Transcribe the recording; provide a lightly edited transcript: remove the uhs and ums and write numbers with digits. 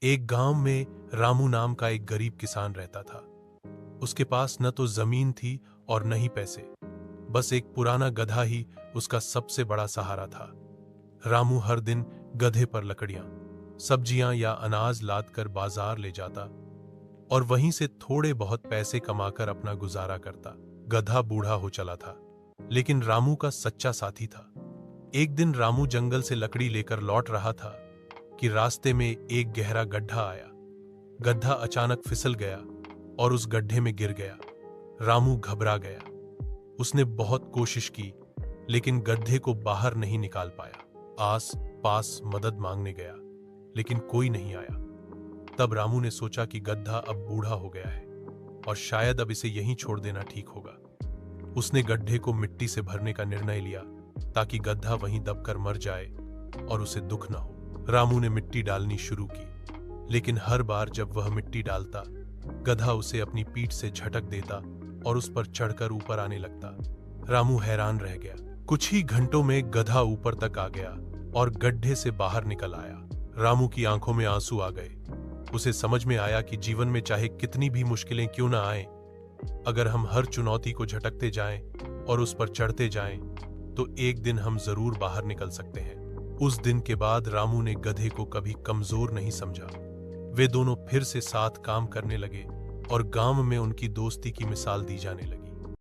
एक गांव में रामू नाम का एक गरीब किसान रहता था। उसके पास न तो जमीन थी और न ही पैसे। बस एक पुराना गधा ही उसका सबसे बड़ा सहारा था। रामू हर दिन गधे पर लकड़ियां, सब्जियां या अनाज लादकर बाजार ले जाता और वहीं से थोड़े बहुत पैसे कमाकर अपना गुजारा करता। गधा बूढ़ा हो चला था, लेकिन रामू का सच्चा साथी था। एक दिन रामू जंगल से लकड़ी लेकर लौट रहा था कि रास्ते में एक गहरा गड्ढा आया। गड्ढा अचानक फिसल गया और उस गड्ढे में गिर गया। रामू घबरा गया। उसने बहुत कोशिश की, लेकिन गड्ढे को बाहर नहीं निकाल पाया। आस पास मदद मांगने गया, लेकिन कोई नहीं आया। तब रामू ने सोचा कि गड्ढा अब बूढ़ा हो गया है और शायद अब इसे यहीं छोड़ देना ठीक होगा। उसने गड्ढे को मिट्टी से भरने का निर्णय लिया ताकि गड्ढा वहीं दबकर मर जाए और उसे दुख न हो। रामू ने मिट्टी डालनी शुरू की, लेकिन हर बार जब वह मिट्टी डालता, गधा उसे अपनी पीठ से झटक देता और उस पर चढ़कर ऊपर आने लगता। रामू हैरान रह गया। कुछ ही घंटों में गधा ऊपर तक आ गया और गड्ढे से बाहर निकल आया। रामू की आंखों में आंसू आ गए। उसे समझ में आया कि जीवन में चाहे कितनी भी मुश्किलें क्यों ना आए, अगर हम हर चुनौती को झटकते जाएं और उस पर चढ़ते जाएं, तो एक दिन हम जरूर बाहर निकल सकते हैं। उस दिन के बाद रामू ने गधे को कभी कमजोर नहीं समझा। वे दोनों फिर से साथ काम करने लगे और गांव में उनकी दोस्ती की मिसाल दी जाने लगी।